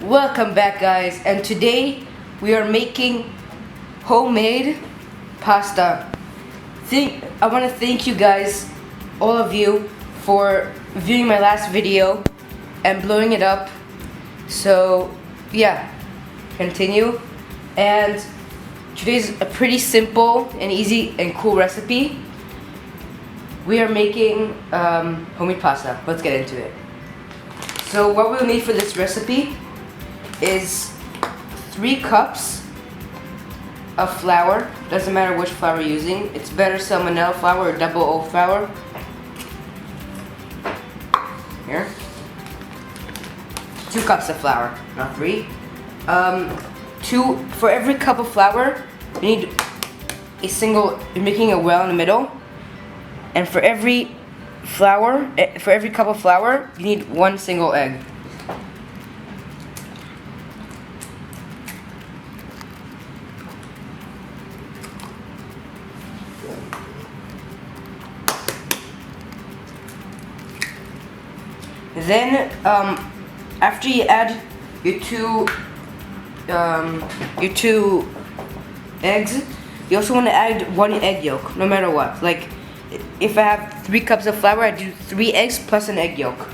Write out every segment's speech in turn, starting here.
Welcome back, guys, and today we are making homemade pasta. I want to thank you guys, all of you, for viewing my last video and blowing it up. So yeah, continue. And today's a pretty simple and easy and cool recipe. We are making homemade pasta. Let's get into it. So what we'll need for this recipe is 3 cups of flour. Doesn't matter which flour you're using. It's better salmonella flour or double O flour. Here. 2 cups of flour, not 3. For every cup of flour, you need you're making a well in the middle. And for every cup of flour, you need 1 single egg. Then, after you add your two eggs, you also want to add 1 egg yolk, no matter what. Like, if I have 3 cups of flour, I do 3 eggs plus an egg yolk.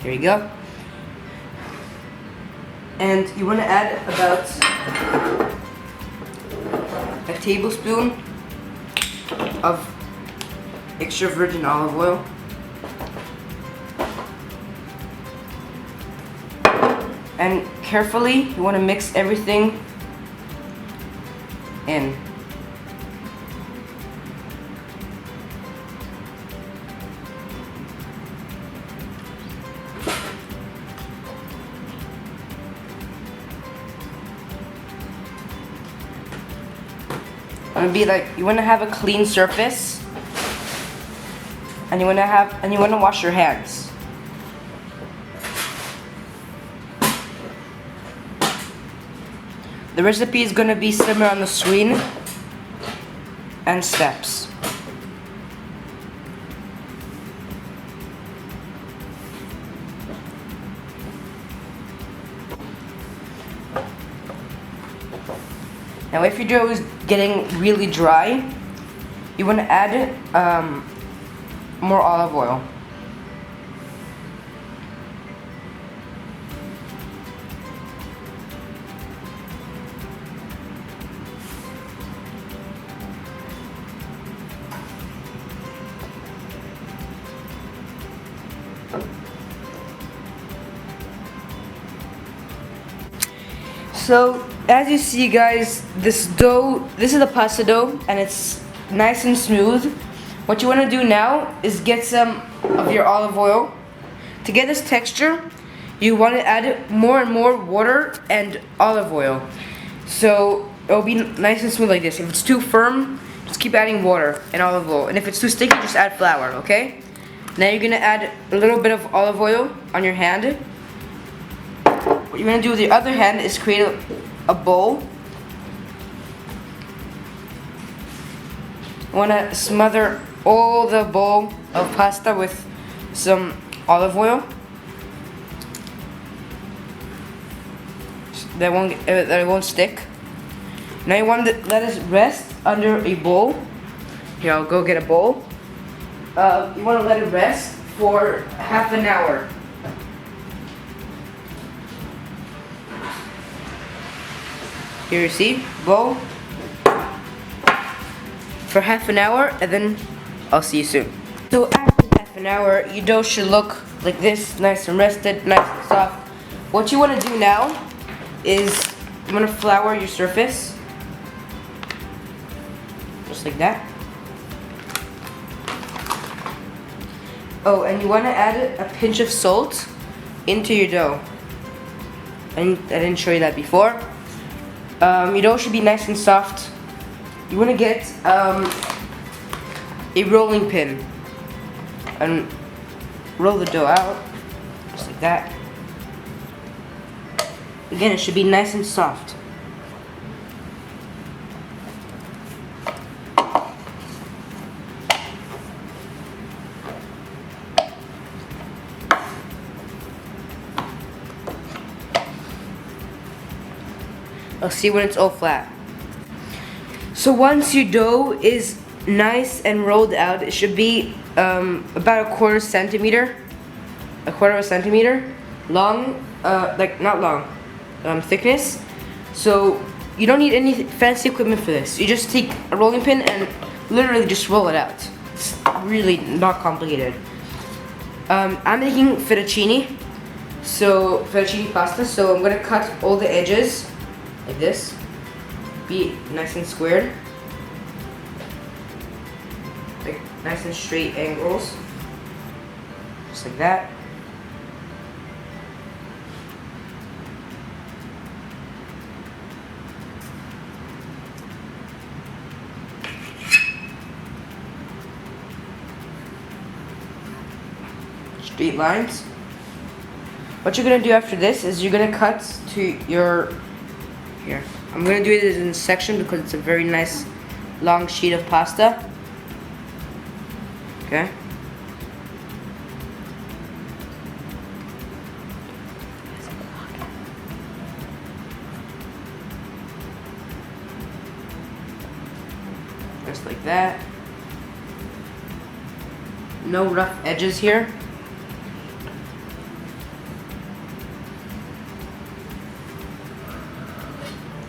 Here you go. And you want to add about a tablespoon of extra virgin olive oil. And carefully, you want to mix everything in. You want to have a clean surface, and you want to wash your hands. The recipe is going to be similar on the screen and steps. Now, if your dough is getting really dry, you want to add more olive oil. So, as you see, guys, this is the pasta dough, and it's nice and smooth. What you want to do now is get some of your olive oil. To get this texture, you want to add more and more water and olive oil. So it'll be nice and smooth like this. If it's too firm, just keep adding water and olive oil. And if it's too sticky, just add flour, okay? Now you're going to add a little bit of olive oil on your hand. What you're going to do with your other hand is create a bowl. You want to smother all the bowl of pasta with some olive oil. That won't stick. Now you want to let it rest under a bowl. Here, I'll go get a bowl. You want to let it rest for half an hour. Here you see, bowl for half an hour, and then I'll see you soon. So after half an hour, your dough should look like this, nice and rested, nice and soft. What you want to do now is you want to flour your surface, just like that. Oh, and you want to add a pinch of salt into your dough. I didn't show you that before. Your dough should be nice and soft. You want to get a rolling pin and roll the dough out, just like that. Again, it should be nice and soft. I'll see when it's all flat. So once your dough is nice and rolled out, it should be about a quarter of a centimeter long, like not long, thickness. So you don't need any fancy equipment for this. You just take a rolling pin and literally just roll it out. It's really not complicated. I'm making fettuccine pasta, so I'm gonna cut all the edges like this, be nice and squared, like nice and straight angles, just like that. Straight lines. What you're gonna do after this is you're gonna cut to your, here, I'm gonna do it in a section because it's a very nice long sheet of pasta. Okay. Just like that. No rough edges here.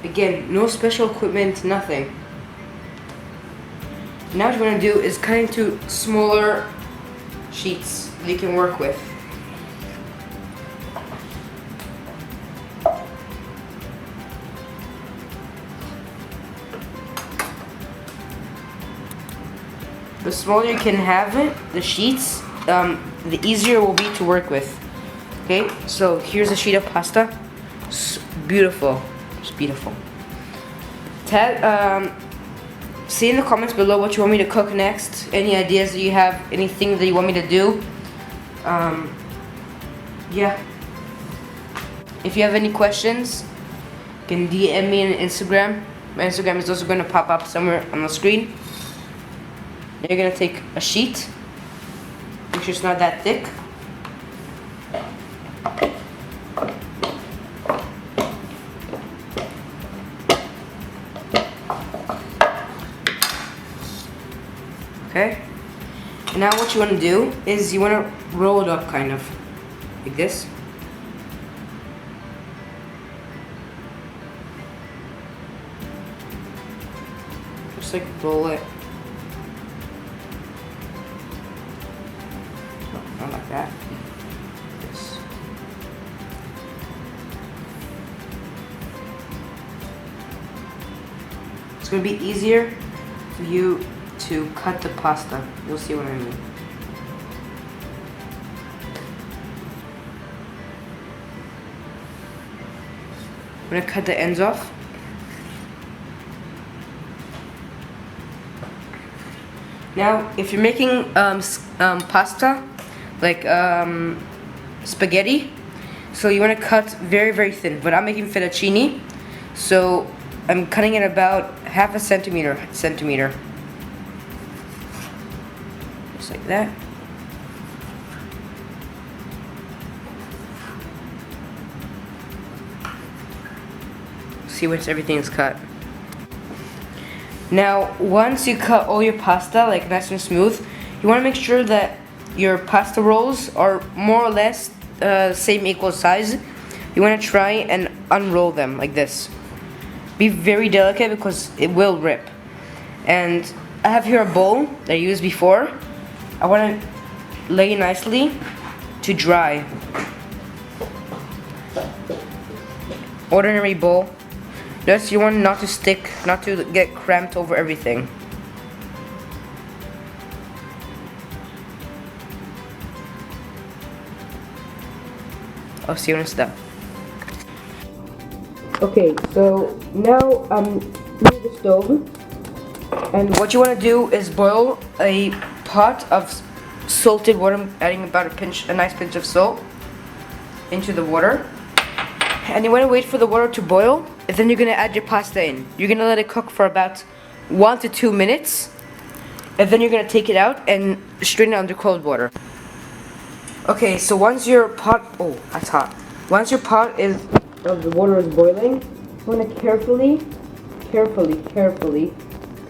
Again, no special equipment, nothing. Now what you want to do is cut into smaller sheets that you can work with. The smaller you can have it, the sheets, the easier it will be to work with. Okay, so here's a sheet of pasta. It's beautiful. It's beautiful. Say in the comments below what you want me to cook next. Any ideas that you have, anything that you want me to do. Yeah. If you have any questions, you can DM me on Instagram. My Instagram is also going to pop up somewhere on the screen. You're going to take a sheet. Make sure it's not that thick. Okay, and now what you want to do is you want to roll it up kind of like this. Just like roll it. No, not like that. This. It's going to be easier for you to cut the pasta. You'll see what I mean. I'm gonna cut the ends off. Now, if you're making pasta, like spaghetti, so you want to cut very, very thin. But I'm making fettuccine, so I'm cutting it about half a centimeter. Just like that. See once everything is cut. Now, once you cut all your pasta like nice and smooth, you want to make sure that your pasta rolls are more or less same equal size. You want to try and unroll them like this. Be very delicate because it will rip. And I have here a bowl that I used before. I want to lay nicely to dry. Ordinary bowl. Just you want not to stick, not to get cramped over everything. I'll see you when it's done. Okay, so now I'm near the stove, and what you want to do is boil a pot of salted water. I'm adding about a nice pinch of salt into the water. And you want to wait for the water to boil, and then you're going to add your pasta in. You're going to let it cook for about 1 to 2 minutes, and then you're going to take it out and strain it under cold water. Okay, so once your pot, oh, that's hot. Once your pot is, the water is boiling, you want to carefully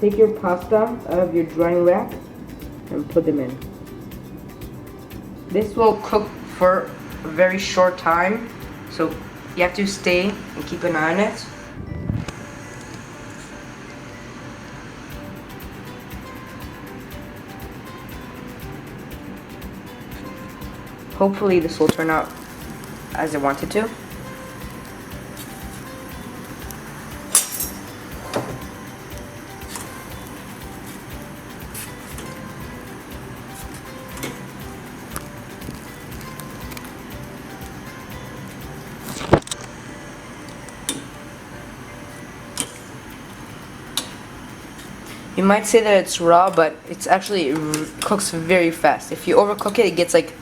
take your pasta out of your drying rack and put them in. This will cook for a very short time, so you have to stay and keep an eye on it. Hopefully this will turn out as I want it to. You might say that it's raw, but it's actually, it cooks very fast. If you overcook it, it gets like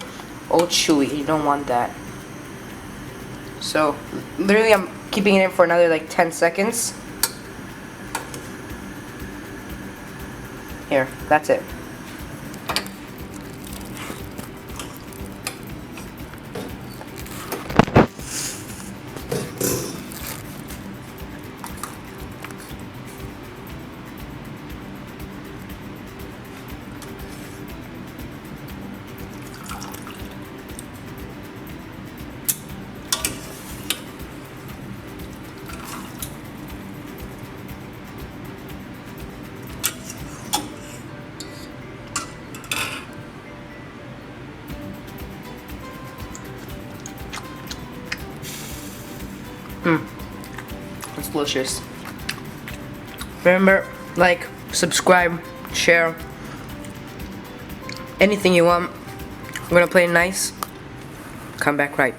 all chewy. You don't want that. So literally I'm keeping it in for another like 10 seconds. Here, that's it. It's delicious. Remember, like, subscribe, share, anything you want. I'm gonna play nice. Come back right.